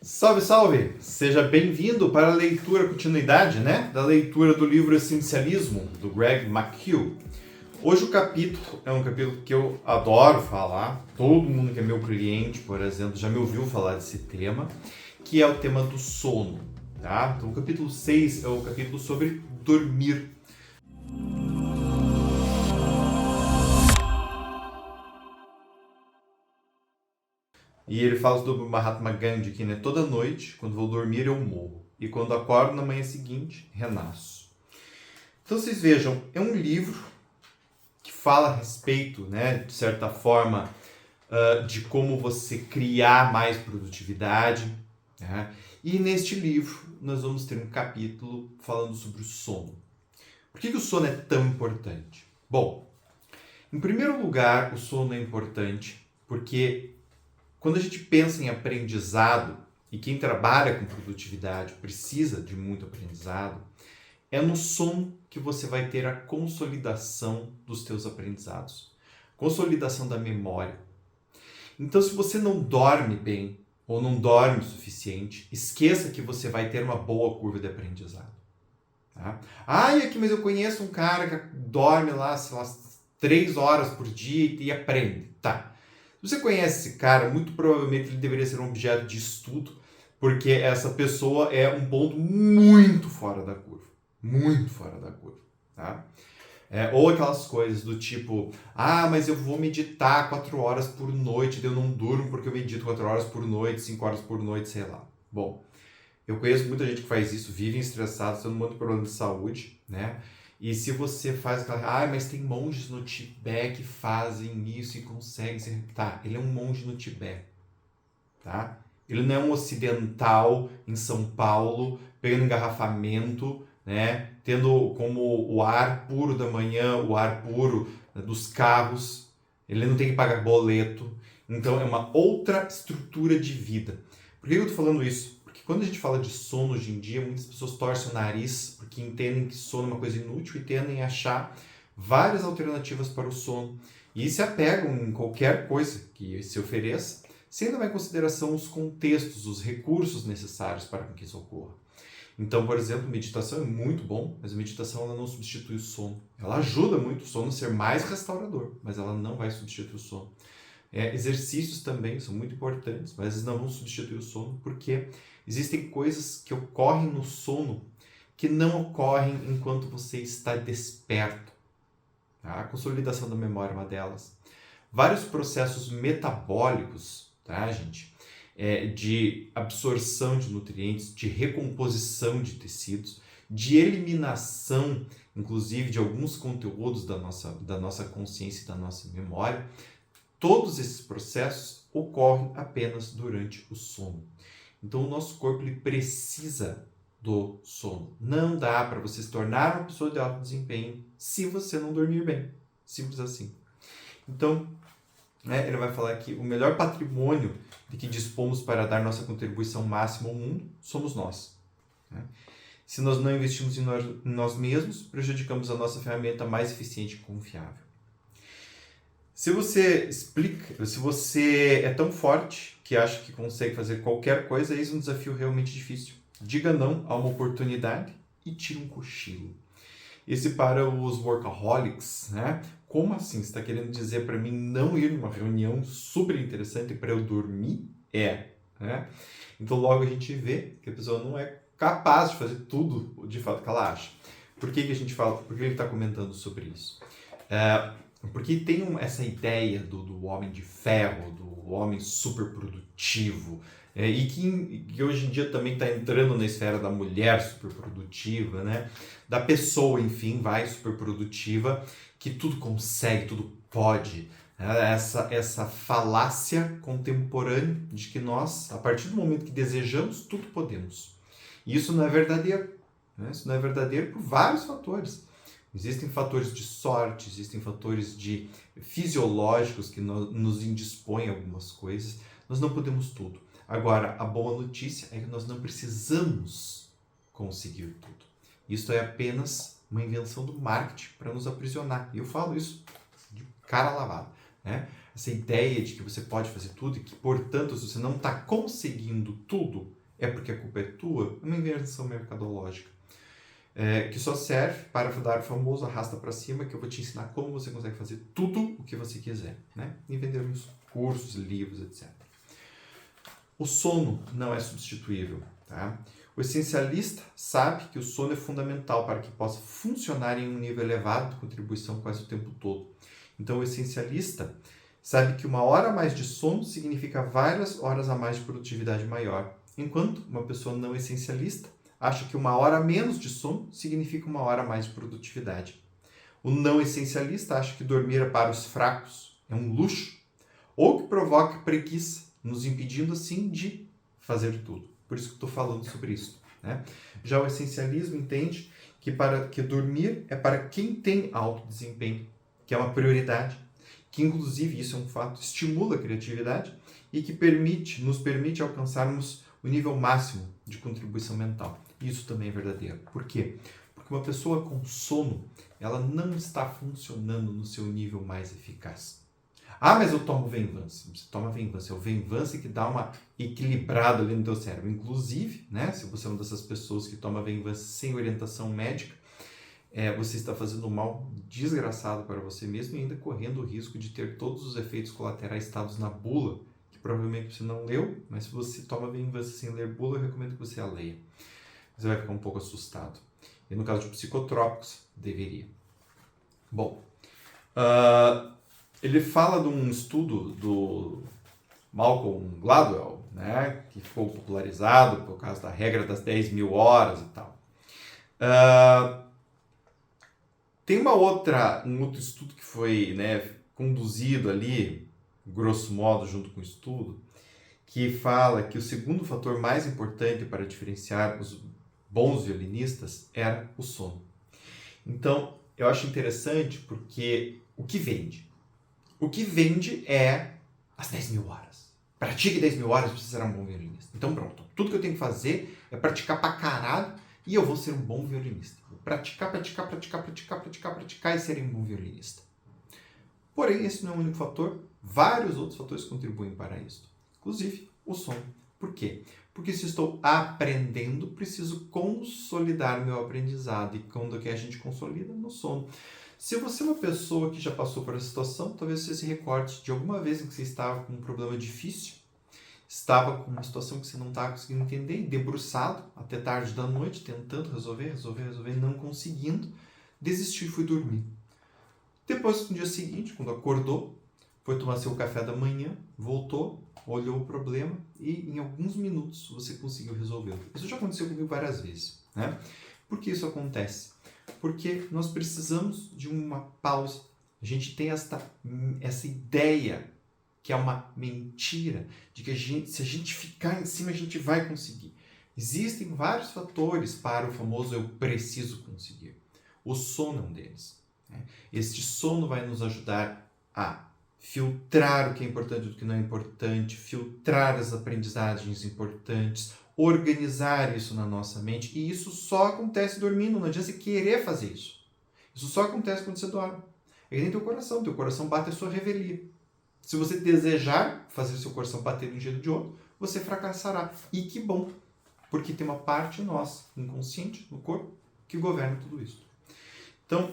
Salve, salve! Seja bem-vindo para a leitura continuidade, da leitura do livro Essencialismo, do Greg McKeown. Hoje o capítulo é um capítulo que eu adoro falar, todo mundo que é meu cliente, por exemplo, já me ouviu falar desse tema, que é o tema do sono, tá? Então o capítulo 6 é o capítulo sobre dormir. E ele fala do Mahatma Gandhi, que toda noite, quando vou dormir, eu morro. E quando acordo na manhã seguinte, renasço. Então vocês vejam, é um livro que fala a respeito, de certa forma, de como você criar mais produtividade. Né? E neste livro nós vamos ter um capítulo falando sobre o sono. Por que o sono é tão importante? Bom, em primeiro lugar, o sono é importante porque quando a gente pensa em aprendizado, e quem trabalha com produtividade precisa de muito aprendizado, é no sono que você vai ter a consolidação dos teus aprendizados, consolidação da memória. Então, se você não dorme bem ou não dorme o suficiente, esqueça que você vai ter uma boa curva de aprendizado. Tá? Mas eu conheço um cara que dorme lá, 3 horas por dia e aprende. Tá. Se você conhece esse cara, muito provavelmente ele deveria ser um objeto de estudo, porque essa pessoa é um ponto muito fora da curva. Muito fora da curva. Tá? Ou aquelas coisas do tipo, mas eu vou meditar 4 horas por noite, daí eu não durmo porque eu medito 4 horas por noite, 5 horas por noite, sei lá. Bom, eu conheço muita gente que faz isso, vivem estressados, tendo um monte de problema de saúde, né? E se você faz aquela... mas tem monges no Tibete que fazem isso e conseguem se... Tá, ele é um monge no Tibete, tá? Ele não é um ocidental em São Paulo, pegando engarrafamento, né? Tendo como o ar puro da manhã, o ar puro dos carros. Ele não tem que pagar boleto. Então, é uma outra estrutura de vida. Por que eu estou falando isso? Porque quando a gente fala de sono hoje em dia, muitas pessoas torcem o nariz porque entendem que sono é uma coisa inútil e tendem a achar várias alternativas para o sono. E se apegam em qualquer coisa que se ofereça, sem levar em consideração os contextos, os recursos necessários para que isso ocorra. Então, por exemplo, meditação é muito bom, mas a meditação ela não substitui o sono. Ela ajuda muito o sono a ser mais restaurador, mas ela não vai substituir o sono. Exercícios também são muito importantes, mas eles não vão substituir o sono, porque existem coisas que ocorrem no sono que não ocorrem enquanto você está desperto. Tá? A consolidação da memória é uma delas. Vários processos metabólicos, tá, gente? De absorção de nutrientes, de recomposição de tecidos, de eliminação, inclusive, de alguns conteúdos da nossa consciência e da nossa memória. Todos esses processos ocorrem apenas durante o sono. Então, o nosso corpo ele precisa do sono. Não dá para você se tornar uma pessoa de alto desempenho se você não dormir bem. Simples assim. Então, ele vai falar que o melhor patrimônio de que dispomos para dar nossa contribuição máxima ao mundo somos nós. Né? Se nós não investimos em nós mesmos, prejudicamos a nossa ferramenta mais eficiente e confiável. Se você é tão forte que acha que consegue fazer qualquer coisa, eis um desafio realmente difícil. Diga não a uma oportunidade e tire um cochilo. Esse para os workaholics, né? Como assim? Você está querendo dizer para mim não ir numa reunião super interessante para eu dormir? Né? Então logo a gente vê que a pessoa não é capaz de fazer tudo de fato que ela acha. Por que a gente fala? Por que ele está comentando sobre isso? Porque tem essa ideia do homem de ferro, do homem super produtivo, e que hoje em dia também está entrando na esfera da mulher super produtiva, né? Da pessoa, enfim, super produtiva, que tudo consegue, tudo pode. Essa falácia contemporânea de que nós, a partir do momento que desejamos, tudo podemos. E isso não é verdadeiro. Né? Isso não é verdadeiro por vários fatores. Existem fatores de sorte, existem fatores fisiológicos que nos indispõem a algumas coisas. Nós não podemos tudo. Agora, a boa notícia é que nós não precisamos conseguir tudo. Isso é apenas uma invenção do marketing para nos aprisionar. E eu falo isso de cara lavada. Né? essa ideia de que você pode fazer tudo e que, portanto, se você não está conseguindo tudo, é porque a culpa é tua, é uma invenção mercadológica. Que só serve para dar o famoso arrasta para cima, que eu vou te ensinar como você consegue fazer tudo o que você quiser, né? E vendermos cursos, livros, etc. O sono não é substituível, tá? O essencialista sabe que o sono é fundamental para que possa funcionar em um nível elevado de contribuição quase o tempo todo. Então, o essencialista sabe que 1 hora a mais de sono significa várias horas a mais de produtividade maior, enquanto uma pessoa não essencialista acha que 1 hora a menos de sono significa 1 hora a mais de produtividade. O não essencialista acha que dormir é para os fracos, é um luxo, ou que provoca preguiça, nos impedindo assim de fazer tudo. Por isso que estou falando sobre isso, né? Já o essencialismo entende que dormir é para quem tem alto desempenho, que é uma prioridade, que inclusive, isso é um fato, estimula a criatividade e que nos permite alcançarmos o nível máximo de contribuição mental. Isso também é verdadeiro. Por quê? Porque uma pessoa com sono, ela não está funcionando no seu nível mais eficaz. Ah, mas eu tomo Venvance. Você toma Venvance. É o Venvance que dá uma equilibrada ali no teu cérebro. Inclusive, né, se você é uma dessas pessoas que toma Venvance sem orientação médica, você está fazendo um mal desgraçado para você mesmo e ainda correndo o risco de ter todos os efeitos colaterais citados na bula, que provavelmente você não leu, mas se você toma Venvance sem ler bula, eu recomendo que você a leia. Você vai ficar um pouco assustado. E no caso de psicotrópicos, deveria. Bom, ele fala de um estudo do Malcolm Gladwell, né, que ficou popularizado por causa da regra das 10.000 horas e tal. Tem um outro estudo que foi, né, conduzido ali, grosso modo, junto com o estudo, que fala que o segundo fator mais importante para diferenciar os bons violinistas era o sono. Então, eu acho interessante porque o que vende? O que vende é as 10.000 horas. Pratique 10.000 horas para você ser um bom violinista. Então pronto, tudo que eu tenho que fazer é praticar pra caralho e eu vou ser um bom violinista. Vou praticar e ser um bom violinista. Porém, esse não é o único fator. Vários outros fatores contribuem para isso. Inclusive, o sono. Por quê? Porque se estou aprendendo, preciso consolidar meu aprendizado. E quando que a gente consolida? No sono. Se você é uma pessoa que já passou por essa situação, talvez você se recorde de alguma vez em que você estava com um problema difícil, estava com uma situação que você não estava conseguindo entender, e debruçado até tarde da noite, tentando resolver, não conseguindo, desistiu e foi dormir. Depois, no dia seguinte, quando acordou, foi tomar seu café da manhã, voltou, olhou o problema e em alguns minutos você conseguiu resolvê-lo. Isso já aconteceu comigo várias vezes, né? Por que isso acontece? Porque nós precisamos de uma pausa. A gente tem essa ideia, que é uma mentira, de que se a gente ficar em cima, a gente vai conseguir. Existem vários fatores para o famoso eu preciso conseguir. O sono é um deles, né? Este sono vai nos ajudar a filtrar o que é importante do que não é importante, filtrar as aprendizagens importantes, organizar isso na nossa mente. E isso só acontece dormindo, não adianta você querer fazer isso. Isso só acontece quando você dorme. É que nem teu coração bate a sua revelia. Se você desejar fazer seu coração bater de um jeito ou de outro, você fracassará. E que bom, porque tem uma parte nossa, inconsciente, no corpo, que governa tudo isso. Então,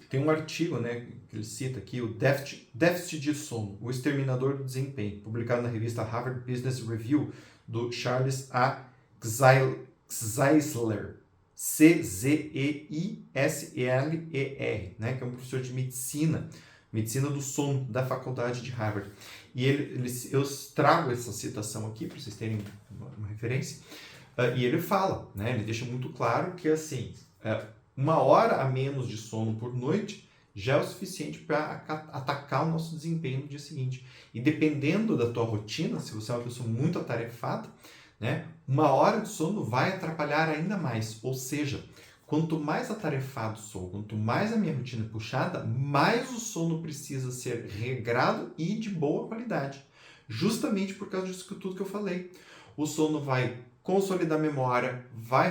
tem um artigo, né, que ele cita aqui, o Déficit de Sono, o Exterminador do Desempenho, publicado na revista Harvard Business Review, do Charles A. Czeisler, Czeisler, né, que é um professor de medicina do sono da faculdade de Harvard. E eu trago essa citação aqui para vocês terem uma referência, e ele fala, né, ele deixa muito claro que assim, 1 hora a menos de sono por noite já é o suficiente para atacar o nosso desempenho no dia seguinte. E dependendo da tua rotina, se você é uma pessoa muito atarefada, né, 1 hora de sono vai atrapalhar ainda mais. Ou seja, quanto mais atarefado sou, quanto mais a minha rotina é puxada, mais o sono precisa ser regrado e de boa qualidade. Justamente por causa disso tudo que eu falei. O sono vai consolidar a memória, vai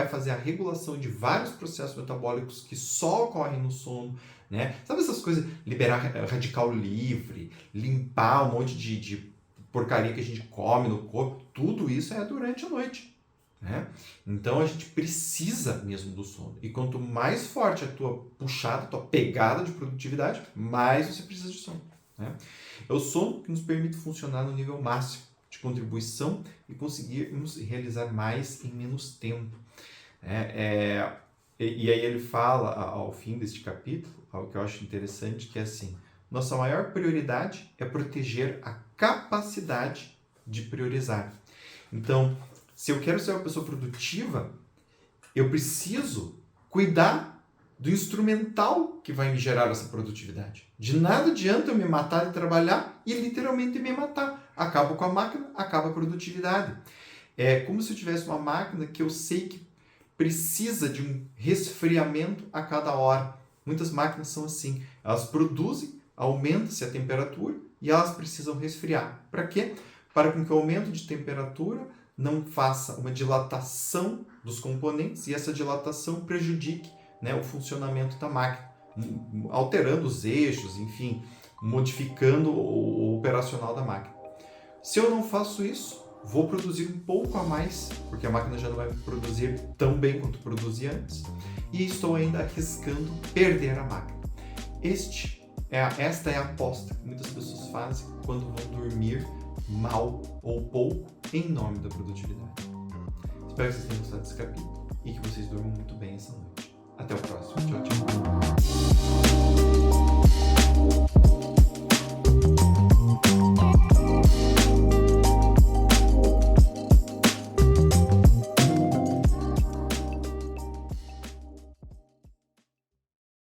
fazer a regulação de vários processos metabólicos que só ocorrem no sono, né? Sabe essas coisas? Liberar radical livre, limpar um monte de porcaria que a gente come no corpo, tudo isso é durante a noite, né? Então a gente precisa mesmo do sono. E quanto mais forte a tua puxada, a tua pegada de produtividade, mais você precisa de sono, né? É o sono que nos permite funcionar no nível máximo de contribuição e conseguirmos realizar mais em menos tempo. E aí ele fala, ao fim deste capítulo, algo que eu acho interessante, que é assim: nossa maior prioridade é proteger a capacidade de priorizar. Então, se eu quero ser uma pessoa produtiva, eu preciso cuidar do instrumental que vai me gerar essa produtividade. De nada adianta eu me matar de trabalhar e literalmente me matar. Acabo com a máquina, acaba a produtividade. É como se eu tivesse uma máquina que eu sei que precisa de um resfriamento a cada hora. Muitas máquinas são assim. Elas produzem, aumenta-se a temperatura e elas precisam resfriar. Para quê? Para que o aumento de temperatura não faça uma dilatação dos componentes e essa dilatação prejudique, né, o funcionamento da máquina, alterando os eixos, enfim, modificando o operacional da máquina. Se eu não faço isso, vou produzir um pouco a mais, porque a máquina já não vai produzir tão bem quanto produzia antes, e estou ainda arriscando perder a máquina. Esta é a aposta que muitas pessoas fazem quando vão dormir mal ou pouco em nome da produtividade. Espero que vocês tenham gostado desse capítulo e que vocês durmam muito bem essa noite. Até o próximo. Tchau, tchau.